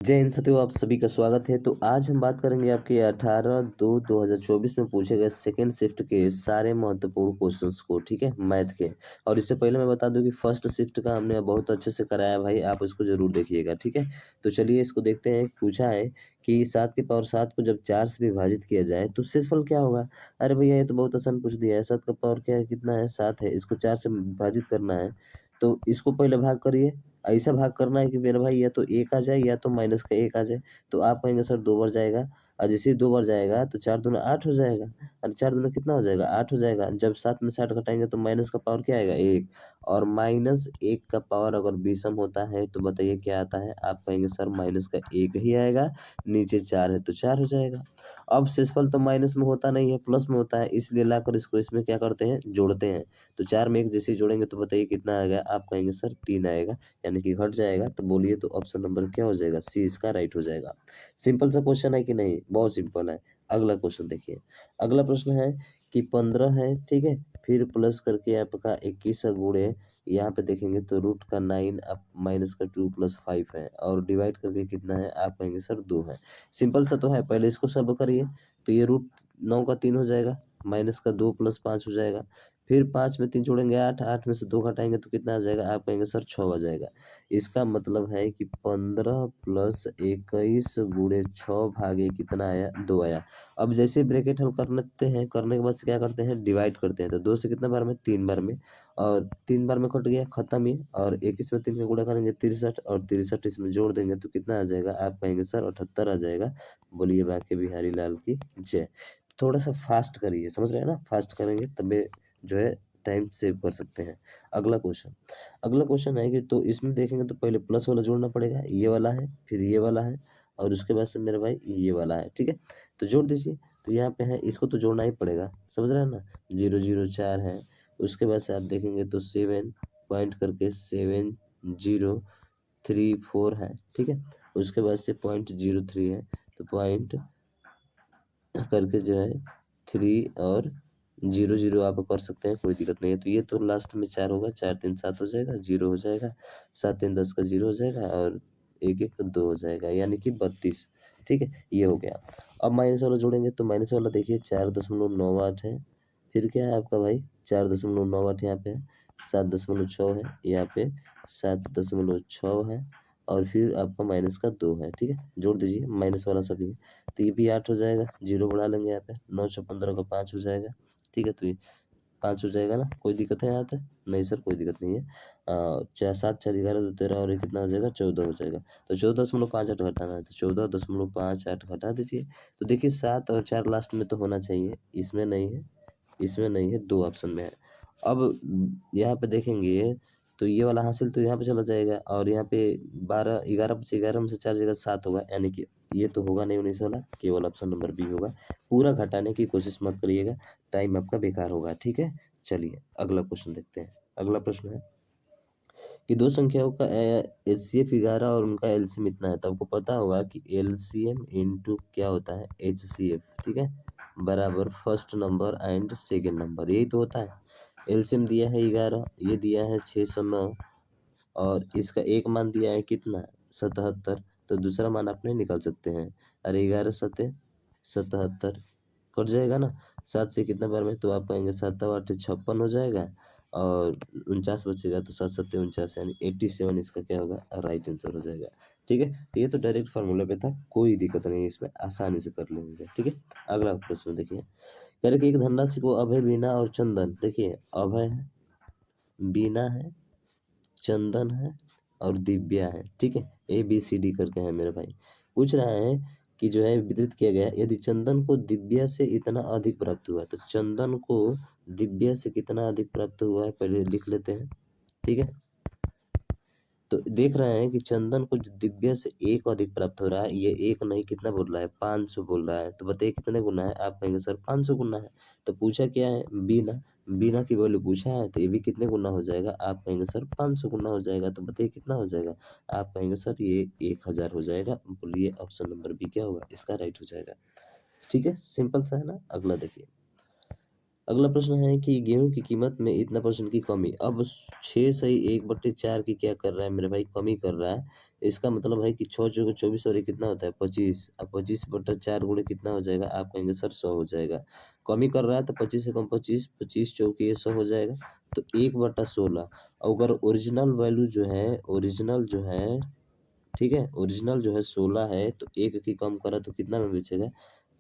जय हिंद साथियों, आप सभी का स्वागत है। तो आज हम बात करेंगे आपके 18/2/2024 में पूछे गए सेकेंड शिफ्ट के सारे महत्वपूर्ण क्वेश्चंस को, ठीक है, मैथ के। और इससे पहले मैं बता दूं कि फर्स्ट शिफ्ट का हमने बहुत अच्छे से कराया भाई, आप इसको जरूर देखिएगा, ठीक है। तो चलिए इसको देखते हैं। पूछा है कि 7 की पावर 7 को जब 4 से विभाजित किया जाए तो शेषफल क्या होगा। अरे भैया ये तो बहुत आसान पूछ दिया है। 7 का पावर क्या है, कितना है, 7 है। इसको 4 से विभाजित करना है तो इसको पहले भाग करिए। ऐसा भाग करना है कि मेरा भाई या तो 1 आ जाए या तो माइनस का 1 आ जाए। तो आप कहेंगे सर 2 बार जाएगा, और जैसे ही 2 बार जाएगा तो 4 दूना 8 हो जाएगा, और 4 दूना कितना हो जाएगा, 8 हो जाएगा। जब 7 में से 8 घटाएंगे तो माइनस का पावर क्या आएगा, 1। और -1 का पावर अगर विषम होता है तो बताइए क्या आता है। आप कहेंगे सर माइनस का 1 ही आएगा, नीचे 4 है तो 4 हो जाएगा। अब शेषफल तो माइनस में होता नहीं है, प्लस में होता है, इसलिए लाकर इसको इसमें क्या करते हैं, जोड़ते हैं। तो 4 में 1 जैसे ही जोड़ेंगे तो बताइए कितना आएगा। आप कहेंगे सर 3 आएगा, यानी कि घट जाएगा। तो बोलिए तो ऑप्शन नंबर क्या हो जाएगा, सी इसका राइट हो जाएगा। सिंपल सा क्वेश्चन है कि नहीं, बहुत सिंपल है। अगला क्वेश्चन देखिए। अगला प्रश्न है कि 15 है, ठीक है, फिर प्लस करके आपका 21 गुणे, यहाँ पे देखेंगे तो रूट का 9 अब माइनस का 2 + 5 है, और डिवाइड करके कितना है, आप कहेंगे सर 2 है। सिंपल सा तो है, पहले इसको सॉल्व करिए। तो ये रूट 9 का 3 हो जाएगा, माइनस का 2 + 5 हो जाएगा। फिर 5 में 3 जोड़ेंगे 8, 8 में से 2 घटाएंगे तो कितना आ जाएगा, आप कहेंगे सर 6 आ जाएगा। इसका मतलब है कि 15 + 21 गुणे 6 भागे कितना आया, 2 आया। अब जैसे ब्रैकेट हम करते हैं, करने के बाद से क्या करते हैं, डिवाइड करते हैं। तो 2 से कितना बार में, 3 बार में, और 3 बार में कट गया, खत्म ही। और 21 में 3 का गुणा करेंगे 63, और 63 इसमें जोड़ देंगे तो कितना आ जाएगा, आप कहेंगे सर 78 आ जाएगा। बोलिए बाके बिहारी लाल की जय। थोड़ा सा फास्ट करिए, समझ रहे हैं ना, फास्ट करेंगे तबे जो है टाइम सेव कर सकते हैं। अगला क्वेश्चन। अगला क्वेश्चन है कि तो इसमें देखेंगे तो पहले प्लस वाला जोड़ना पड़ेगा, ये वाला है, फिर ये वाला है, और उसके बाद से मेरे भाई ये वाला है, ठीक है। तो जोड़ दीजिए। तो यहाँ पे है, इसको तो जोड़ना ही पड़ेगा, समझ रहे हैं ना। 0 0 4 है, उसके बाद से आप देखेंगे तो 7 पॉइंट करके 7 0 3 4 है, ठीक है। उसके बाद से .03 है, तो पॉइंट करके जो है 3 और 0 0 आप कर सकते हैं, कोई दिक्कत नहीं है। तो ये तो लास्ट में 4 होगा, 4 3 7 हो जाएगा, 0 हो जाएगा, 7 3 10 का 0 हो जाएगा, और 1 1 2 हो जाएगा, यानी कि 32, ठीक है। ये हो गया। अब माइनस वाला जोड़ेंगे तो माइनस वाला देखिए 4.98 है, फिर क्या है आपका भाई 4.98 यहाँ पे है, 7.6 है, यहाँ पे 7.6 है, और फिर आपका माइनस का 2 है, ठीक है। जोड़ दीजिए माइनस वाला सभी। तो ये भी 8 हो जाएगा, 0 बढ़ा लेंगे यहाँ पे, 9 × 15 का 5 हो जाएगा, ठीक है। तो ये 5 हो जाएगा ना, कोई दिक्कत है यहाँ तक, नहीं सर कोई दिक्कत नहीं है। 7 4 11 2 13, और ये कितना हो जाएगा, 14 हो जाएगा। तो 14.58 घटाना है, तो 14.58 घटा दीजिए। तो देखिए 7 और 4 लास्ट में तो होना चाहिए, इसमें नहीं है, इसमें नहीं है, 2 ऑप्शन में है। अब यहाँ पे देखेंगे तो ये वाला हासिल तो यहाँ पे चला जाएगा, और यहाँ पे 12 11 में से 11 में से 4 जगह 7 होगा, यानी कि ये तो होगा नहीं 19 वाला, केवल ऑप्शन नंबर बी होगा। पूरा घटाने की कोशिश मत करिएगा, टाइम आपका बेकार होगा, ठीक है। चलिए अगला क्वेश्चन देखते हैं। अगला प्रश्न है कि दो संख्याओं का एचसीएफ 11 और उनका एलसीएम इतना है। तो आपको पता होगा कि एलसीएम इंटू क्या होता है, एचसीएफ, ठीक है, बराबर first number and second number, यही तो होता है। एलसीएम दिया है 11, ये दिया है 609, और इसका एक मान दिया है कितना, 77। तो दूसरा मान अपने निकाल सकते हैं। अरे 11 सत्ते 77, कट जाएगा ना। 7 से कितना बार में, तो आप कहेंगे 7 8 56 हो जाएगा, और 49 बचेगा, तो 7 7 49, यानी 87 इसका क्या होगा, राइट आंसर हो जाएगा, ठीक है। तो ये तो डायरेक्ट फार्मूला पे था, कोई दिक्कत नहीं है, इसमें आसानी से कर लेंगे, ठीक है। अगला प्रश्न देखिए। कह रहे कि एक धनराशि को अभय, बीना और चंदन, देखिए अभय है, बीना है, चंदन है, और दिव्या है, ठीक है। ABCD करके है मेरे भाई। पूछ रहा है कि जो है वितरित किया गया, यदि चंदन को दिव्या से इतना अधिक प्राप्त हुआ, तो चंदन को दिव्या से कितना अधिक प्राप्त हुआ है, पहले लिख लेते हैं, ठीक है। तो देख रहे हैं कि चंदन को जो दिव्या से 1 अधिक प्राप्त हो रहा है, ये 1 नहीं कितना बोल रहा है, 500 बोल रहा है। तो बताइए कितने गुना है, आप कहेंगे सर 500 गुना है। तो पूछा क्या है, बीना, बीना की वैल्यू पूछा है, तो ये भी कितने गुना हो जाएगा, आप कहेंगे सर 500 गुना हो जाएगा। तो बताइए कितना हो जाएगा, आप कहेंगे सर ये 1000 हो जाएगा। बोलिए ऑप्शन नंबर बी क्या होगा, इसका राइट हो जाएगा, ठीक है। सिंपल सा है ना। अगला देखिए। अगला प्रश्न है कि गेहूं की कीमत में इतना % की कमी। अब 6 सही 1/4 की क्या कर रहा है मेरे भाई, कमी कर रहा है। इसका मतलब है कि 6 चौके 24 और ये कितना होता है 25। अब 25/4 गुणे कितना हो जाएगा, आप कहेंगे सर 100 हो जाएगा। कम ही कर रहा है तो 25 से कम 25, 25 चौके ये 100 हो जाएगा। तो 1/16। अगर ओरिजिनल वैल्यू जो है, ओरिजिनल जो है, ठीक है, ओरिजिनल जो है 16 है, तो एक की कम करा तो कितना में बेचेगा,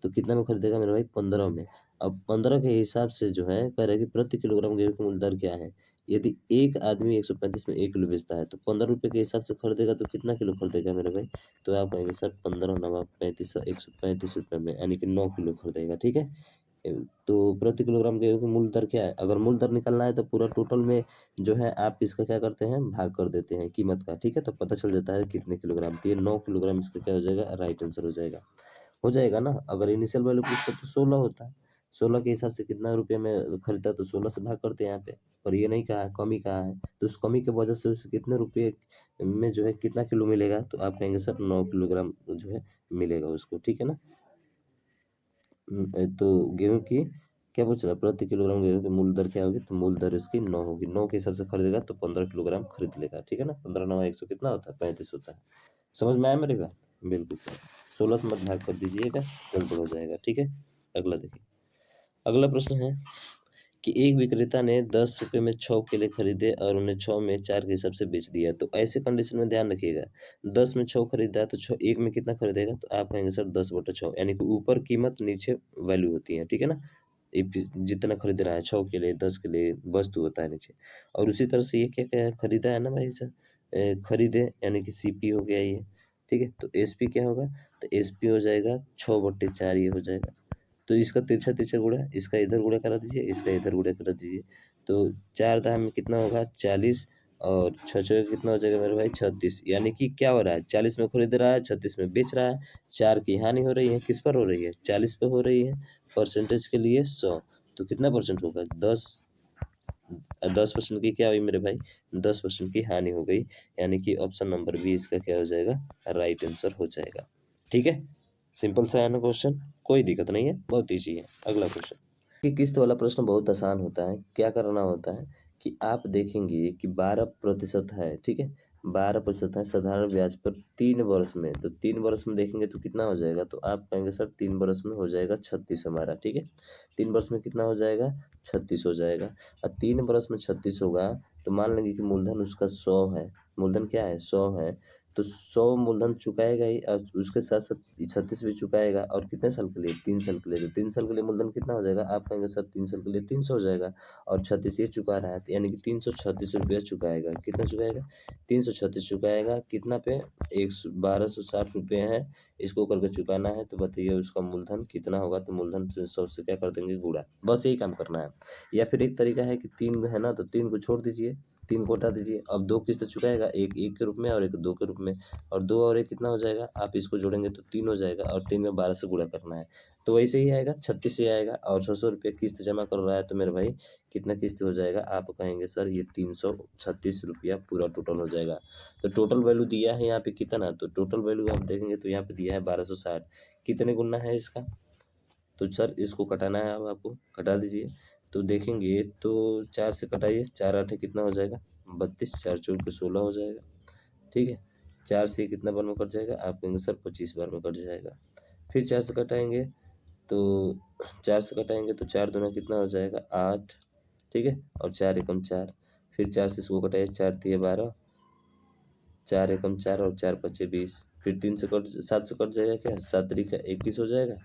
तो कितना में खरीदेगा मेरे भाई 15 में। अब 15 के हिसाब से जो है कह रहा है कि प्रति किलोग्राम गेहूं का मूल्य दर क्या है। यदि एक आदमी 135 में 1 किलो बेचता है तो 15 रुपये के हिसाब से खरीदेगा तो कितना किलो खरीदेगा मेरे भाई। तो आप कहेंगे सर 15 नवा 35, 135 रुपये में, यानी कि 9 किलो खरीदेगा, ठीक है। तो प्रति किलोग्राम गेहूं का मूल्य दर क्या है, अगर मूल्य दर निकालना है तो पूरा टोटल में जो है आप इसका क्या करते हैं, भाग कर देते हैं कीमत का, ठीक है, तो पता चल जाता है कितने किलोग्राम। तो ये 9 किलोग्राम इसका क्या हो जाएगा, राइट आंसर हो जाएगा ना। अगर इनिशियल वैल्यू पूछता तो 16 होता है, 16 के हिसाब से कितना रुपये में खरीदा तो 16 से भाग करते हैं यहाँ पे। और ये नहीं कहा है, कमी कहा है, तो उस कमी की वजह से उसे कितने रुपये में जो है कितना किलो मिलेगा, तो आप कहेंगे सर 9 किलोग्राम जो है मिलेगा उसको, ठीक है ना। तो गेहूं की क्या पूछ रहा है, प्रति किलोग्राम गेहूं की मूल्य दर क्या होगी, तो मूल्य दर इसकी 9 होगी। 9 के हिसाब से खरीदेगा तो 15 किलोग्राम खरीद लेगा, ठीक है ना। 15 9 100 कितना होता है, 35 होता है। समझ में आया मेरी बात, बिल्कुल सही। 16 से मत भाग कर दीजिएगा, गड़बड़ हो जाएगा, ठीक है। अगला देखिए, अगला प्रश्न है कि एक विक्रेता ने 10 रुपये में 6 केले खरीदे और उन्हें 6 में 4 के हिसाब से बेच दिया। तो ऐसे कंडीशन में ध्यान रखिएगा, 10 में 6 खरीदा है तो 6 एक में कितना खरीदेगा, तो आप कहेंगे सर 10/6, यानी कि ऊपर कीमत नीचे वैल्यू होती है, ठीक है ना। जितना खरीद रहा है 6 केले 10 केले वस्तु होता है नीचे। और उसी तरह से ये क्या क्या है, खरीदा है ना भाई सर, खरीदे यानी कि सीपी हो गया ये, ठीक है। तो एसपी क्या होगा, तो एसपी हो जाएगा 6/4, ये हो जाएगा। तो इसका तिरछा तिरछा गुणा, इसका इधर गुणा करा दीजिए, इसका इधर गुणा करा दीजिए। तो 4 दाम में कितना होगा 40, और 6 छः कितना हो जाएगा मेरे भाई 36। यानी कि क्या हो रहा है, 40 में खरीद रहा है, 36 में बेच रहा है। 4 की हानि हो रही है, किस पर हो रही है, 40 पे हो रही है। परसेंटेज के लिए 100, तो कितना परसेंट होगा 10। 10% की क्या हुई मेरे भाई, 10% की हानि हो गई। यानी कि ऑप्शन नंबर बी इसका क्या हो जाएगा, राइट आंसर हो जाएगा, ठीक है। सिंपल सा है ना क्वेश्चन, कोई दिक्कत नहीं है, बहुत ईजी है। अगला क्वेश्चन कि किस्त वाला प्रश्न बहुत आसान होता है। क्या करना होता है कि आप देखेंगे कि 12% है, ठीक है, 12% है साधारण ब्याज पर 3 वर्ष में। तो 3 वर्ष में देखेंगे तो कितना हो जाएगा, तो आप कहेंगे सर 3 वर्ष में हो जाएगा 36 हमारा, ठीक है। 3 वर्ष में कितना हो जाएगा, 36 हो जाएगा। और 3 वर्ष में 36 होगा, तो मान लेंगे कि मूलधन उसका 100 है, मूलधन क्या है 100 है। तो 100 मूलधन चुकाएगा ही, और उसके साथ साथ 36 भी चुकाएगा। और कितने साल के लिए, 3 साल के लिए। तो 3 साल के लिए मूलधन कितना हो जाएगा, आप कहेंगे सर 3 साल के लिए 300 हो जाएगा। और 36 ये चुका रहा है, तो यानी कि 336 रुपया चुकाएगा। कितना चुकाएगा, 336 चुकाएगा। कितना पे, 1260 रुपये है, इसको करके चुकाना है। तो बताइए उसका मूलधन कितना होगा, तो मूलधन से 100 से क्या कर देंगे, गुणा। बस यही काम करना है। या फिर एक तरीका है कि 3 है ना, तो 3 को छोड़ दीजिए, 3 को हटा दीजिए। अब 2 किस्त चुकाएगा, एक 1 के रूप में और एक 2 के रूप में। और 2 और 1 कितना हो जाएगा, आप इसको जोड़ेंगे तो 3 हो जाएगा। और 3 में 12 से गुणा करना है, तो वैसे ही आएगा 36 से आएगा। और 600 रुपये किस्त जमा कर रहा है, तो मेरे भाई कितना किस्त हो जाएगा, आप कहेंगे सर ये 336 रुपया पूरा टोटल हो जाएगा। तो टोटल वैल्यू दिया है यहाँ पे कितना, तो टोटल वैल्यू आप देखेंगे तो यहाँ पे दिया है 1260। कितने गुना है इसका, तो सर इसको कटाना है, अब आपको कटा दीजिए। तो देखेंगे तो 4 से कटाइए, 4 आठे कितना हो जाएगा 32, 4 चौके 16 हो जाएगा, ठीक है। 4 से कितना बार में कट जाएगा, आप कहेंगे सर 25 बार में कट जाएगा। फिर 4 से कटाएंगे, तो 4 से कटाएंगे तो 4 दूना कितना हो जाएगा 8, ठीक है। और 4 एकम 4, फिर 4 से इसको कटाइए, 4 तिये 12, 4 एकम 4 और 4 पचे 20। फिर 3 से कट, 7 से कट जाएगा, क्या 7 तरीका 21 हो जाएगा।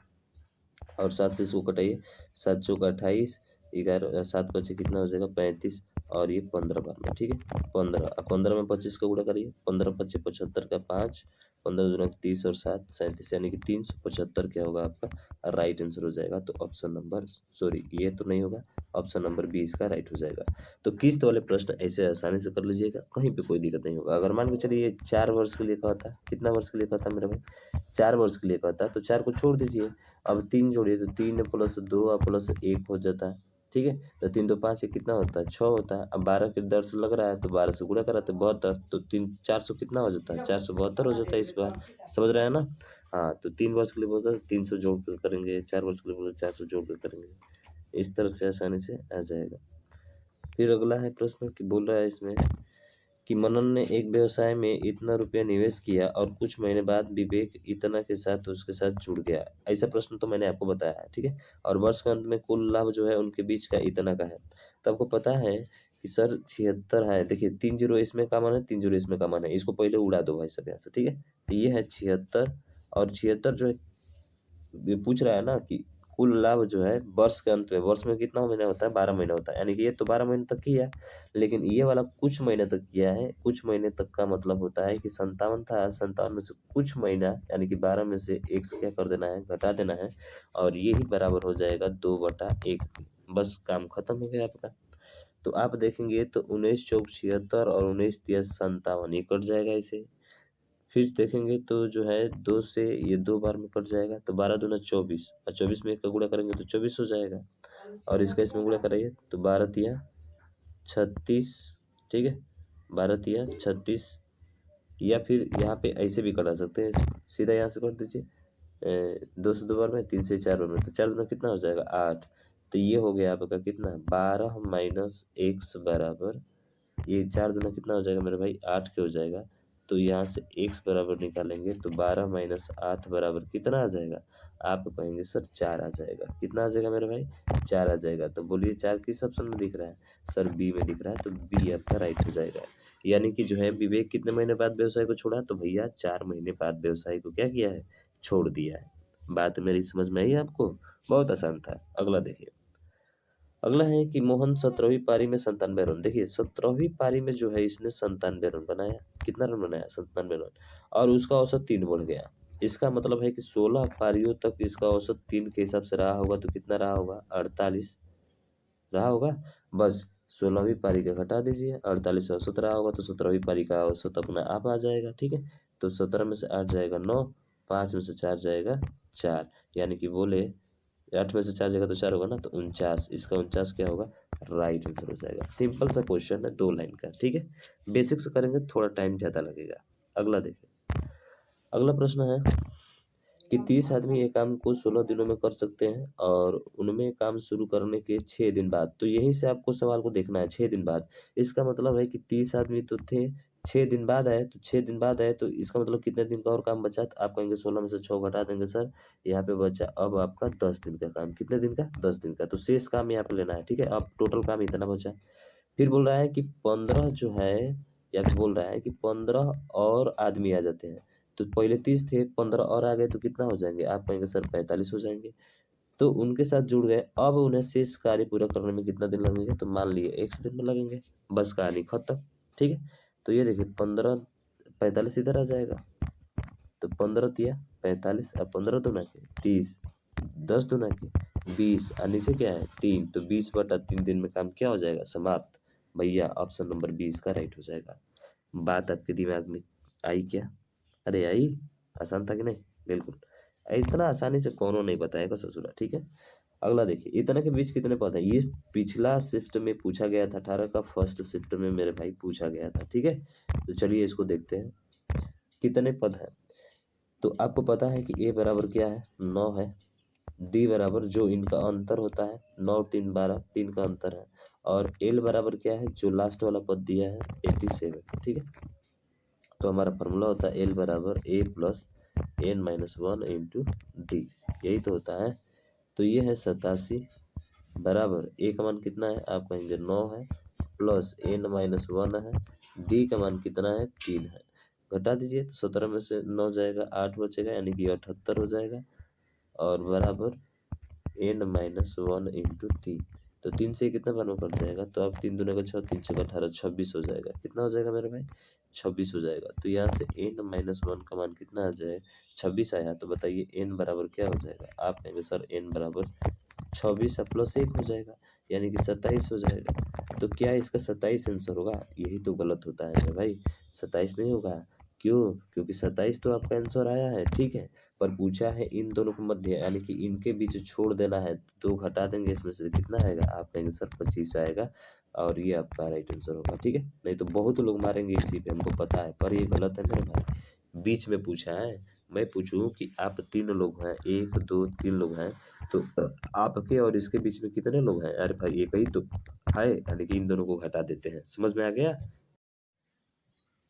और 7 से इसको कटाइए, 7 चौका 28, 11 7 पचे कितना हो जाएगा 35। और ये 15 बार में, ठीक है। 15, अब 15 में 25 का गुणा करिए, 15 पचे 75 का 5, 15 दूना 30 और 7 37, यानी कि 375 क्या होगा आपका राइट आंसर हो जाएगा। तो ऑप्शन नंबर, सॉरी ये तो नहीं होगा, ऑप्शन नंबर बी इसका राइट हो जाएगा। तो किस्त वाले प्रश्न ऐसे आसानी से कर लीजिएगा, कहीं पे कोई दिक्कत नहीं होगा। अगर मान के चलिए ये 4 वर्ष के लिए कहता है, कितना वर्ष के लिए कहता है मेरा भाई, 4 वर्ष के लिए कहता है, तो 4 को छोड़ दीजिए। अब 3 जोड़िए, तो 3 प्लस 2 और प्लस 1 हो जाता है, ठीक है। तो 3 दो 5 कितना होता है 6 होता है। अब 12 के दर से लग रहा है, तो 12 से गुणा कराते 72, तो 3 400 कितना हो जाता है 472 हो जाता है इस बार। समझ रहे हैं ना। हाँ, तो 3 वर्ष के लिए बोलता है 300 जोड़ कर करेंगे, 4 वर्ष के लिए बोलता है 400 जोड़ कर करेंगे। इस तरह से आसानी से आ जाएगा। फिर अगला है प्रश्न कि बोल रहा है इसमें कि मनन ने एक व्यवसाय में इतना रुपया निवेश किया और कुछ महीने बाद विवेक इतना के साथ उसके साथ जुड़ गया। ऐसा प्रश्न तो मैंने आपको बताया है, ठीक है। और वर्ष के अंत में कुल लाभ जो है उनके बीच का इतना का है। तो आपको पता है कि सर 76 है। देखिए 3 जीरो इसमें कॉमन है, 3 जीरो इसमें कॉमन है, इसको पहले उड़ा दो भाई सब यहाँ से, ठीक है। तो ये है 76 और 76 जो है ये पूछ रहा है ना कि कुल लाभ जो है वर्ष के अंत में, वर्ष में कितना महीना होता है, 12 महीना होता है, यानी कि ये तो 12 महीने तक किया, लेकिन ये वाला कुछ महीने तक किया है। कुछ महीने तक का मतलब होता है कि 57 था, 57 में से कुछ महीना यानी कि 12 में से एक से क्या कर देना है, घटा देना है, और ये ही बराबर हो जाएगा 2/1 के। बस काम खत्म हो गया आपका। तो आप देखेंगे तो 19 चौक 76 और 19 तिया 57 ये कट जाएगा इसे। फिर देखेंगे तो जो है 2 से ये 2 बार में कट जाएगा, तो 12 दूना 24 और 24 में 1 का गुणा करेंगे तो 24 हो जाएगा। और इसका इसमें गुणा कराइए तो 12 तिया 36, ठीक है, 12 तिया 36। या फिर यहाँ पे ऐसे भी कटा सकते हैं, सीधा यहाँ से कर दीजिए 2 से 2 बार में, 3 से 4 बार में, तो 4 दूना कितना हो जाएगा 8। तो ये हो गया आपका कितना 12 माइनस x बराबर, ये 4 दूना कितना हो जाएगा मेरे भाई 8 के हो जाएगा। तो यहाँ से x बराबर निकालेंगे तो 12 माइनस 8 बराबर कितना आ जाएगा, आप कहेंगे सर 4 आ जाएगा। कितना आ जाएगा मेरे भाई 4 आ जाएगा। तो बोलिए 4 किस ऑप्शन में दिख रहा है, सर बी में दिख रहा है, तो बी आपका राइट हो जाएगा। यानी कि जो है विवेक कितने महीने बाद व्यवसाय को छोड़ा, तो भैया 4 महीने बाद व्यवसाय को क्या किया है, छोड़ दिया है। बात मेरी समझ में आई आपको, बहुत आसान था। अगला देखिए, अगला है कि मोहन 17वीं पारी में 97 रन। देखिए 17वीं पारी में जो है इसने 97 रन बनाया। कितना रन बनाया, 97 रन, और उसका औसत 3 बढ़ गया। इसका मतलब है कि 16 पारियों तक इसका औसत 3 के हिसाब से रहा होगा, तो कितना रहा होगा 48 रहा होगा। बस 16वीं पारी का घटा दीजिए, 48 से औसत रहा होगा, तो 17वीं पारी का औसत अपना आप आ जाएगा, ठीक है। तो 17 में से 8 जाएगा 9, 5 में से 4 जाएगा 4, यानी कि बोले 8 में से 4 जाएगा तो 4 होगा ना, तो 49। इसका 49 क्या होगा, राइट आंसर हो जाएगा। सिंपल सा क्वेश्चन है, 2 लाइन का, ठीक है। बेसिक से करेंगे थोड़ा टाइम ज़्यादा लगेगा। अगला देखिए, अगला प्रश्न है कि 30 आदमी एक काम को 16 दिनों में कर सकते हैं और उनमें काम शुरू करने के 6 दिन बाद। तो यहीं से आपको सवाल को देखना है, 6 दिन बाद। इसका मतलब है कि 30 आदमी तो थे, 6 दिन बाद आए, तो 6 दिन बाद आए तो इसका मतलब कितने दिन का और काम बचा, तो आप कहेंगे 16 में से 6 घटा देंगे सर, यहाँ पे बचा अब आपका 10 दिन का काम। कितने दिन का, 10 दिन का। तो शेष काम यहाँ पे लेना है, ठीक है। अब टोटल काम इतना बचा। फिर बोल रहा है कि 15 जो है, या फिर बोल रहा है कि 15 और आदमी आ जाते हैं। तो पहले 30 थे, 15 और आ गए तो कितना हो जाएंगे, आप कहेंगे सर 45 हो जाएंगे। तो उनके साथ जुड़ गए। अब उन्हें शेष कार्य पूरा करने में कितना दिन लगेंगे, तो मान लिए 1 दिन में लगेंगे। बस कहानी खत्म, ठीक है। तो ये देखिए 15 45 इधर आ जाएगा, तो 15 तिया 45 और 15 दूना के 30, 10 दूना के 20 और नीचे क्या है 3, तो 20/3 दिन में काम क्या हो जाएगा, समाप्त। भैया ऑप्शन नंबर 20 का राइट हो जाएगा। बात आपके दिमाग में आई क्या, अरे आई, आसान था कि नहीं, बिल्कुल। इतना आसानी से कौनो नहीं बताएगा ससुरा, ठीक है। अगला देखिए, इतना के बीच कितने पद हैं। ये पिछला शिफ्ट में पूछा गया था, 18 का फर्स्ट शिफ्ट में मेरे भाई पूछा गया था, ठीक है। तो चलिए इसको देखते हैं कितने पद हैं। तो आपको पता है कि ए बराबर क्या है, 9 है। डी बराबर जो इनका अंतर होता है 9 3 12, 3 का अंतर है। और एल बराबर क्या है, जो लास्ट वाला पद दिया है 87, ठीक है। तो हमारा फार्मूला होता है एल बराबर ए प्लस n-1 इंटू डी, यही तो होता है। तो ये है 87 बराबर ए का मान कितना है, आप कहेंगे 9 है, प्लस n-1 है, डी का मान कितना है 3 है। घटा दीजिए तो 17 में से 9 जाएगा, 8 बचेगा, यानी कि 78 हो जाएगा। और बराबर n-1 इंटू 3, तो 3 से कितना बार में कट जाएगा, तो अब 3 दूना का 6, 3 छः 18, 26 हो जाएगा। कितना हो जाएगा मेरे भाई, 26 हो जाएगा। तो यहाँ से n-1 का मान कितना आ जाए, 26 आया। तो बताइए n बराबर क्या हो जाएगा, आप कहेंगे सर n बराबर 26 प्लस 1 हो जाएगा, यानी कि 27 हो जाएगा। तो क्या इसका 27 आंसर होगा, यही तो गलत होता है मेरे भाई, 27 नहीं होगा। क्यों, क्योंकि 27 तो आपका आंसर आया है, ठीक है। पर पूछा है इन दोनों के मध्य, यानी कि इनके बीच छोड़ देना है, तो घटा देंगे इसमें से कितना आएगा, आप कहेंगे सर 25 आएगा। और ये आपका राइट आंसर होगा, ठीक है। नहीं तो बहुत लोग मारेंगे इसी पे, हमको पता है, पर ये गलत है मेरे भाई। बीच में पूछा है, मैं पूछूं कि आप 3 लोग हैं, 1 2 3 लोग हैं, तो आपके और इसके बीच में कितने लोग हैं, अरे भाई एक ही तो है, यानी कि इन दोनों को घटा देते हैं। समझ में आ गया।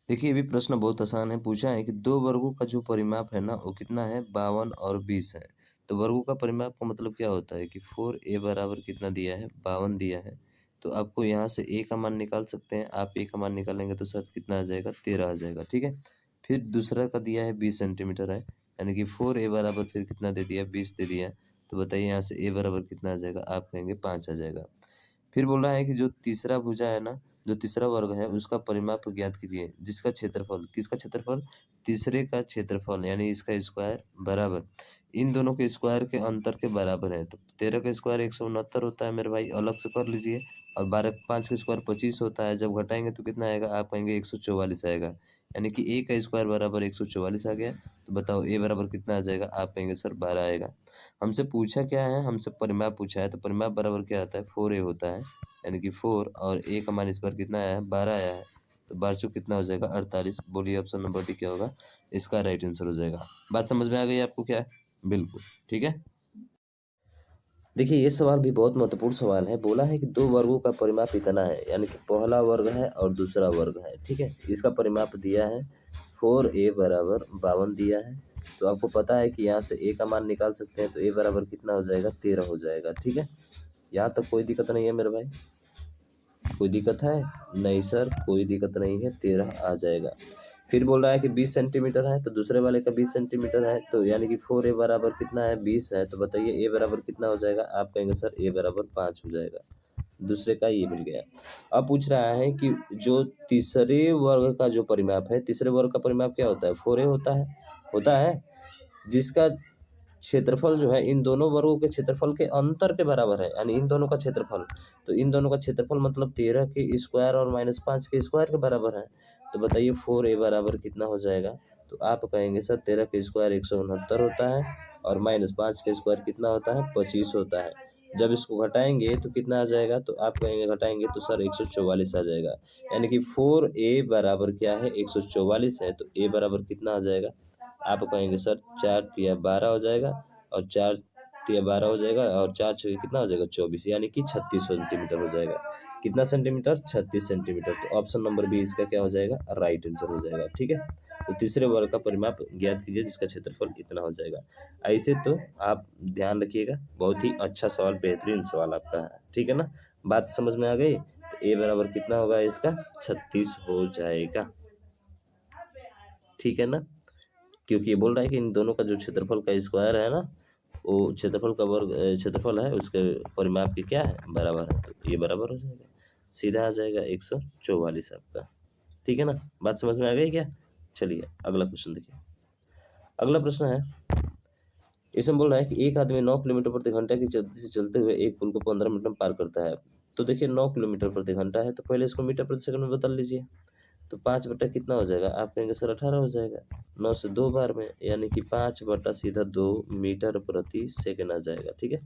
देखिए ये भी प्रश्न बहुत आसान है। पूछा है कि दो वर्गों का जो परिमाप है ना वो कितना है, 52 और 20 है। तो वर्गों का परिमाप का मतलब क्या होता है कि 4a बराबर कितना दिया है, 52 दिया है। तो आपको यहाँ से a का मान निकाल सकते हैं। आप a का मान निकालेंगे तो सर कितना आ जाएगा, 13 आ जाएगा। ठीक है। फिर दूसरा का दिया है 20 सेंटीमीटर है, यानी कि 4a बराबर फिर कितना दे दिया, 20 दे दिया। तो बताइए यहाँ से a बराबर कितना आ जाएगा, आप कहेंगे 5 आ जाएगा। फिर बोल रहा है कि जो तीसरा भुजा है ना, जो तीसरा वर्ग है उसका परिमाप ज्ञात कीजिए, जिसका क्षेत्रफल, किसका क्षेत्रफल, तीसरे का क्षेत्रफल यानी इसका स्क्वायर बराबर इन दोनों के स्क्वायर के अंतर के बराबर है। तो 13 का स्क्वायर 169 होता है मेरे भाई, अलग से कर लीजिए। और 12 5 का स्क्वायर 25 होता है, जब घटाएंगे तो कितना आएगा, आप कहेंगे 144 आएगा। यानी कि a का स्क्वायर बराबर 144 आ गया। तो बताओ a बराबर कितना आ जाएगा, आप कहेंगे सर 12 आएगा। हमसे पूछा क्या है, हमसे परिमाप पूछा है। तो परिमाप बराबर क्या आता है, 4a होता है। यानी कि 4 और a का मान इस बार कितना आया है, 12 आया है। तो 12 चौक कितना हो जाएगा, 48। बोलिए ऑप्शन नंबर डी क्या होगा, इसका राइट आंसर हो जाएगा। बात समझ में आ गई आपको क्या है, बिल्कुल ठीक है। देखिए ये सवाल भी बहुत महत्वपूर्ण सवाल है। बोला है कि दो वर्गों का परिमाप इतना है, यानी कि पहला वर्ग है और दूसरा वर्ग है। ठीक है। इसका परिमाप दिया है 4a बराबर 52 दिया है। तो आपको पता है कि यहाँ से a का मान निकाल सकते हैं। तो a बराबर कितना हो जाएगा, 13 हो जाएगा। ठीक है। यहाँ तक कोई दिक्कत नहीं है मेरे भाई, कोई दिक्कत है नहीं सर, कोई दिक्कत नहीं है, 13 आ जाएगा। फिर बोल रहा है कि 20 सेंटीमीटर है, तो दूसरे वाले का 20 सेंटीमीटर है। तो यानी कि 4a बराबर कितना है, 20 है। तो बताइए a बराबर कितना हो जाएगा, आप कहेंगे सर a बराबर 5 हो जाएगा। दूसरे का ये मिल गया। अब पूछ रहा है कि जो तीसरे वर्ग का जो परिमाप है, तीसरे वर्ग का परिमाप क्या होता है, 4a होता है जिसका क्षेत्रफल जो है इन दोनों वर्गों के क्षेत्रफल के अंतर के बराबर है, यानी इन दोनों का क्षेत्रफल। तो इन दोनों का क्षेत्रफल मतलब 13 के स्क्वायर और -5 के स्क्वायर के बराबर है। तो बताइए 4a बराबर कितना हो जाएगा। तो आप कहेंगे सर 13 के स्क्वायर 169 होता है और -5 के स्क्वायर कितना होता है, 25 होता है। जब इसको घटाएंगे तो कितना आ जाएगा, तो आप कहेंगे घटाएंगे तो सर 144 आ जाएगा। यानी कि 4a बराबर क्या है, 144 है। तो a बराबर कितना आ जाएगा, आप कहेंगे सर 4 तिया 12 हो जाएगा और 4 तिया 12 हो जाएगा और 4 छः कितना हो जाएगा, 24, यानी कि 36 सेंटीमीटर हो जाएगा। कितना सेंटीमीटर, 36 सेंटीमीटर। तो ऑप्शन नंबर बी इसका क्या हो जाएगा, राइट आंसर हो जाएगा। ठीक है। तो तीसरे वर्ग का परिमाप ज्ञात कीजिए जिसका क्षेत्रफल इतना हो जाएगा। ऐसे तो आप ध्यान रखिएगा, बहुत ही अच्छा सवाल, बेहतरीन सवाल आपका है। ठीक है ना, बात समझ में आ गई। तो ए बराबर कितना होगा इसका, 36 हो जाएगा। ठीक है ना, क्योंकि ये बोल रहा है कि इन दोनों का जो क्षेत्रफल का स्क्वायर है ना, वो क्षेत्रफल का वर्ग क्षेत्रफल है उसके परिमाप के क्या है, बराबर है। तो ये बराबर हो जाएगा, सीधा आ जाएगा 144 आपका। ठीक है ना, बात समझ में आ गई क्या। चलिए अगला क्वेश्चन देखिए। अगला प्रश्न है, इसमें बोल रहा है कि एक आदमी 9 किलोमीटर प्रति घंटा की गति से चलते हुए एक पुल को 15 मिनट में पार करता है। तो देखिए 9 किलोमीटर प्रति घंटा है, तो पहले इसको मीटर प्रति सेकंड में बदल लीजिए। तो 5 बटा कितना हो जाएगा, आप कहेंगे सर 18 हो जाएगा। 9 से 2 बार में, यानी कि 5 बटा सीधा 2 मीटर प्रति सेकंड आ जाएगा। ठीक है।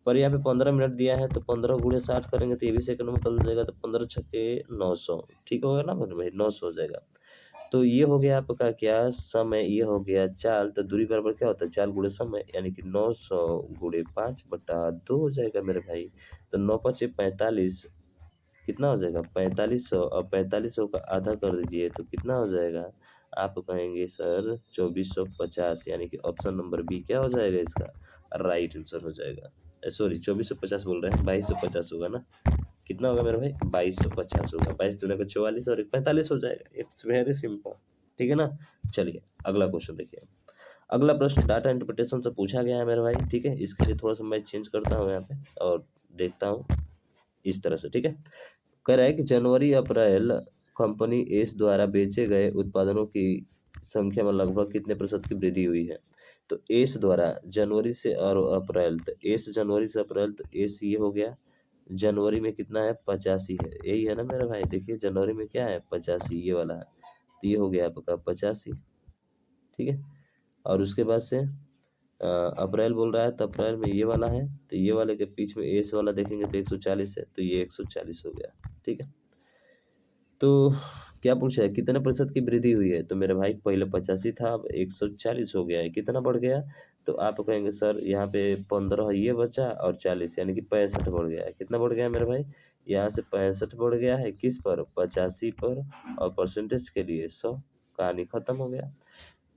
पर यहाँ पे 15 मिनट दिया है, तो 15 गुणे 60 करेंगे तो ये भी सेकंड में बदल जाएगा। तो 15 छक्के 900, ठीक होगा ना भाई, 900 हो जाएगा। तो ये हो गया आपका क्या समय, ये हो गया चाल। तो दूरी बराबर क्या होता है, चाल गुणे समय, यानी कि 900 गुणे 5 बटा 2 हो जाएगा मेरे भाई। तो 9 5 45, कितना हो जाएगा, 4500। और 4500 का आधा कर दीजिए तो कितना हो जाएगा, आप कहेंगे सर 2450, यानी कि ऑप्शन नंबर बी क्या हो जाएगा, इसका राइट आंसर हो जाएगा। सॉरी 2450 बोल रहे हैं, 2250 होगा ना। कितना होगा मेरे भाई, 2250 होगा। 22 दूना का 44 और 45 हो जाएगा। It's very simple. ठीक है ना। चलिए अगला क्वेश्चन देखिए। अगला प्रश्न डाटा इंटरप्रिटेशन से पूछा गया है मेरे भाई। ठीक है, इसके लिए थोड़ा सा मैं चेंज करता हूँ यहाँ पे और देखता हूँ इस तरह से। ठीक है, कह रहा है कि जनवरी अप्रैल कंपनी एस द्वारा बेचे गए उत्पादनों की संख्या में लगभग कितने प्रतिशत की वृद्धि हुई है। तो एस द्वारा जनवरी से और अप्रैल, तो एस जनवरी से अप्रैल, तो एस ये हो गया। जनवरी में कितना है, 85 है, यही है ना मेरा भाई। देखिए जनवरी में क्या है, 85, ये वाला है। तो ये हो गया आपका 85। ठीक है। और उसके बाद से अप्रैल बोल रहा है, तो अप्रैल में ये वाला है। तो ये वाले के बीच में एस वाला देखेंगे तो 140 है, तो ये 140 हो गया। ठीक है। तो क्या पूछा है, कितने प्रतिशत की वृद्धि हुई है? तो मेरे भाई पहले 85 था, अब 140 हो गया है। कितना बढ़ गया? तो आप कहेंगे सर यहाँ पे 15 ये बचा और 40 यानी कि 65 बढ़ गया है। कितना बढ़ गया है मेरे भाई? यहाँ से 65 बढ़ गया है, किस पर? 85 पर, और परसेंटेज के लिए 100। कहानी खत्म हो गया।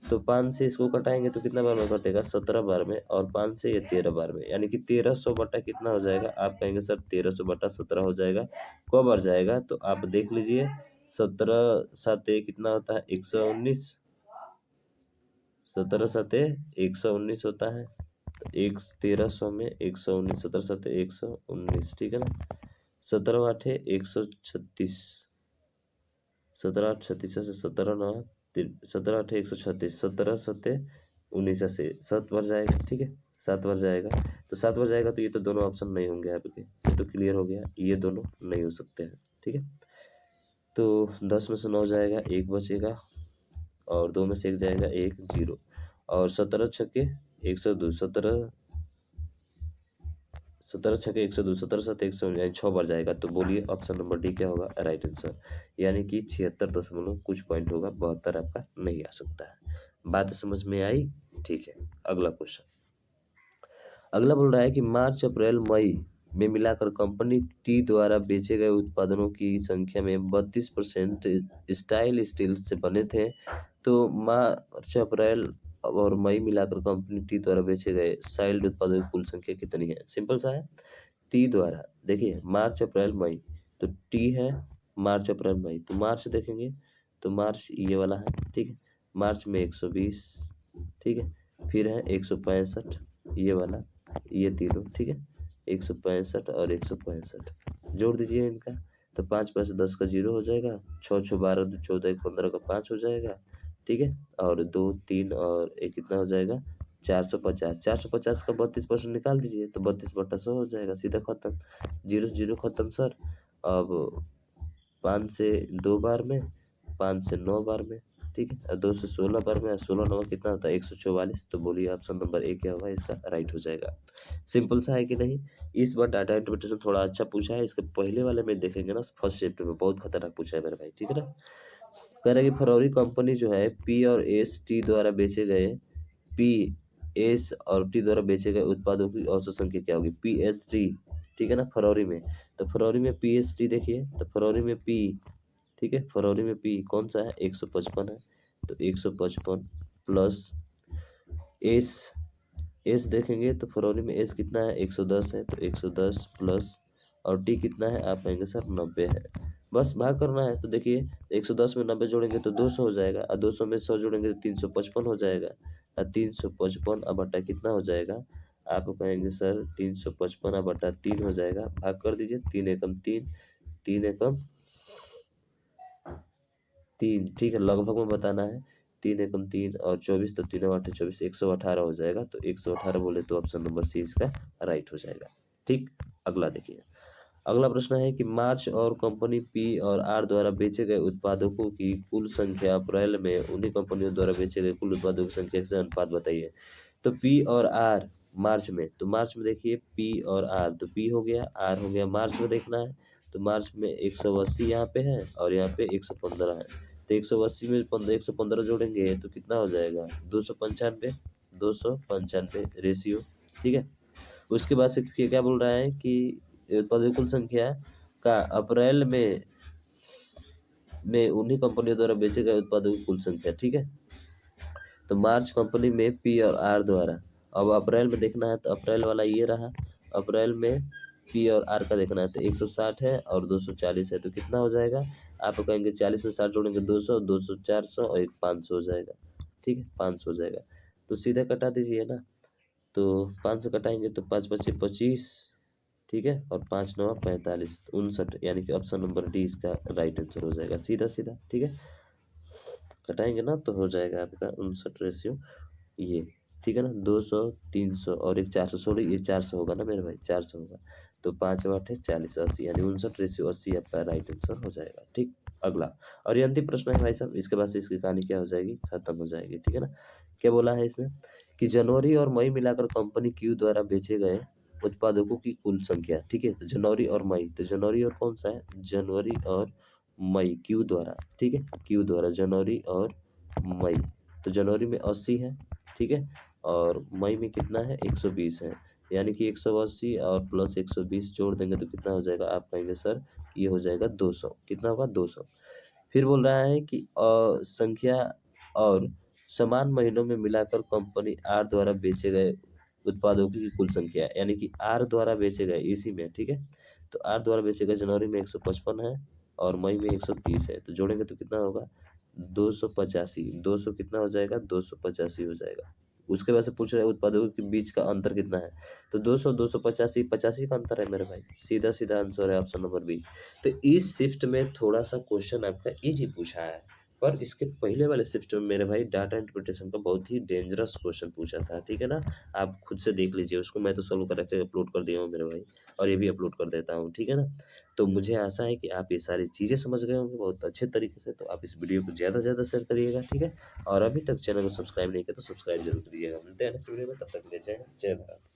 तो 5 से इसको घटाएंगे तो कितना बार में घटेगा? 17 बार में, और 5 से ये 13 बार में, यानी कि 1300 बटा कितना हो जाएगा? आप कहेंगे सर 1300 बटा 17 हो जाएगा। कब बार जाएगा? तो आप देख लीजिए, 17 साते कितना होता है? 119। 17 साते 119 होता है, तो 1300 में 119, 17 साते 119, ठीक है ना। 17 आठे 136, 17 8 36 से 17 आठे 136, 17 सत्ते 19 से 7 बार जाएगा, ठीक है। 7 बार जाएगा, तो 7 बार जाएगा तो ये तो दोनों ऑप्शन नहीं होंगे आपके, ये तो क्लियर हो गया, ये दोनों नहीं हो सकते हैं, ठीक है। तो 10 में से 9 जाएगा, 1 बचेगा, और 2 में से 1 जाएगा, 1 0, और 17 छक्के 102, 17 छक्के 102, 17 7 100, यानी 6 बार जाएगा। तो बोलिए ऑप्शन नंबर डी क्या होगा? राइट आंसर, यानी कि 76 दशमलव कुछ पॉइंट होगा, 72 आपका नहीं आ सकता है। बात समझ में आई? ठीक है, अगला क्वेश्चन। अगला बोल रहा है कि मार्च अप्रैल मई में मिलाकर कंपनी टी द्वारा बेचे गए उत्पादनों की संख्या में 32% स्टाइल स्टील से बने थे। तो मार्च अप्रैल और मई मिलाकर कंपनी टी द्वारा बेचे गए साइल्ड उत्पादों की कुल संख्या कितनी है? सिंपल सा है, टी द्वारा देखिए मार्च अप्रैल मई, तो टी है मार्च अप्रैल मई, तो मार्च देखेंगे तो मार्च ये वाला है, ठीक है। मार्च में 120, ठीक है, फिर है 165 ये वाला, ये तीनों, ठीक है। 165 और 165 जोड़ दीजिए इनका, तो 5 5 10 का 0 हो जाएगा, 6 6 12 2 14 1 15 का 5 हो जाएगा, ठीक है। और 2 3 और 1 कितना हो जाएगा? 450। 450 का 32% निकाल दीजिए, तो 32/100 हो जाएगा, सीधा खत्म, 0 0 खत्म सर। अब 5 से 2 बार में, 5 से 9 बार में, ठीक है, और 2 से 16 बार में, 16 9 कितना होता है? 144। तो बोलिए ऑप्शन नंबर ए क्या होगा? इसका राइट हो जाएगा। सिंपल सा है कि नहीं? इस बार डाटा इंटरप्रिटेशन थोड़ा अच्छा पूछा है, इसके पहले वाले में देखेंगे ना, फर्स्ट चैप्टर में बहुत खतरनाक पूछा है मेरे भाई, ठीक है ना। कह रहा है कि फरवरी कंपनी जो है पी और एस टी द्वारा बेचे गए, पी एस और टी द्वारा बेचे गए उत्पादों की औसत संख्या क्या होगी? पी एस टी, ठीक है ना, फरवरी में। तो फरवरी में पी एस टी देखिए, तो फरवरी में पी, ठीक है, फरवरी में पी कौन सा है? 155 है, तो 155 प्लस एस, एस देखेंगे तो फरवरी में एस कितना है? 110 है, तो 110 प्लस, और टी कितना है? आप कहेंगे सर 90 है। बस भाग करना है, तो देखिए 110 में 90 जोड़ेंगे तो 200 हो जाएगा, और 200 में 100 जोड़ेंगे तो 355 हो जाएगा, और 355 अब बटा कितना हो जाएगा? आप कहेंगे सर 355 अब बटा 3 हो जाएगा, भाग कर दीजिए, 3 एकम 3, 3 एकम 3, ठीक है, लगभग में बताना है। 3 एकम 3 और 24, तो 3 8 24, 118 हो जाएगा, तो 118 बोले तो ऑप्शन नंबर सी इसका राइट हो जाएगा, ठीक। अगला देखिए, अगला प्रश्न है कि मार्च और कंपनी पी और आर द्वारा बेचे गए उत्पादों की कुल संख्या अप्रैल में उन्हीं कंपनियों द्वारा बेचे गए कुल उत्पादों की संख्या से अनुपात बताइए। तो पी और आर मार्च में, तो मार्च में देखिए पी और आर, तो पी हो गया, आर हो गया, मार्च में देखना है, तो मार्च में 180 यहाँ पे है और यहाँ पे 115 है, तो 180 में 115 जोड़ेंगे तो कितना हो जाएगा? 295, 295 रेशियो, ठीक है। उसके बाद से फिर क्या बोल रहा है कि उत्पादों की कुल संख्या का अप्रैल में उन्हीं कंपनियों द्वारा बेचे गए उत्पादों की कुल संख्या, ठीक है। तो मार्च कंपनी में पी और आर द्वारा, अब अप्रैल में देखना है, तो अप्रैल वाला ये रहा, अप्रैल में पी और आर का देखना है, तो 160 है और 240 है, तो कितना हो जाएगा? आप कहेंगे 40 में 60 जोड़ेंगे 200, 200 400 और एक 500 हो जाएगा, ठीक है, 500 हो जाएगा, तो सीधा कटा दीजिए ना, तो 5 से कटाएंगे तो 5 5 25, ठीक है, और 5 9 45, 59, यानी कि ऑप्शन नंबर डी इसका राइट आंसर हो जाएगा, सीधा सीधा, ठीक है। कटाएंगे ना तो हो जाएगा आपका 59 रेशियो ये, ठीक है ना, 200 300 और एक 400, सॉरी ये 400 होगा ना मेरे भाई, 400 होगा, तो 5 8 है 40 80, यानी 59 रेशियो 80 आपका राइट आंसर हो जाएगा, ठीक। अगला और ये अंतिम प्रश्न है भाई साहब, इसके बाद से इसकी कहानी क्या हो जाएगी? खत्म हो जाएगी, ठीक है ना। क्या बोला है इसमें कि जनवरी और मई मिलाकर कंपनी क्यू द्वारा बेचे गए उत्पादकों की कुल संख्या, ठीक है, तो जनवरी और मई, तो जनवरी और कौन सा है? जनवरी और मई क्यू द्वारा, ठीक है, क्यू द्वारा जनवरी और मई। तो जनवरी में 80 है, ठीक है, और मई में कितना है 120 है, यानी कि 180 और प्लस 120 जोड़ देंगे तो कितना हो जाएगा, आप कहेंगे सर ये हो जाएगा 200, कितना होगा 200। फिर बोल रहा है कि संख्या और समान महीनों में मिलाकर कंपनी आर द्वारा बेचे गए उत्पादों की कुल संख्या, यानी कि आर द्वारा बेचे गए इसी में, ठीक है, तो आर द्वारा बेचे गए जनवरी में 155 है और मई में 130 है, तो जोड़ेंगे तो कितना होगा 285, 200 कितना हो जाएगा 285 हो जाएगा। उसके बाद से पूछ रहे हैं उत्पादों के बीच का अंतर कितना है, तो 200 285 85 का अंतर है मेरे भाई, सीधा सीधा आंसर है ऑप्शन नंबर बी। तो इस शिफ्ट में थोड़ा सा क्वेश्चन आपका इजी पूछा है, पर इसके पहले वाले शिफ्ट में मेरे भाई डाटा इंटरप्रिटेशन का बहुत ही डेंजरस क्वेश्चन पूछा था, ठीक है ना। आप खुद से देख लीजिए उसको, मैं तो सॉल्व करके अपलोड कर दिया हूँ मेरे भाई, और ये भी अपलोड कर देता हूँ, ठीक है ना। तो मुझे आशा है कि आप ये सारी चीज़ें समझ गए होंगे बहुत अच्छे तरीके से, तो आप इस वीडियो को ज़्यादा से ज़्यादा शेयर करिएगा, ठीक है, और अभी तक चैनल को सब्सक्राइब नहीं किया तो सब्सक्राइब जरूर करिएगा। मिलते हैं नेक्स्ट वीडियो में, तब तक के लिए जय हिंद, जय भारत।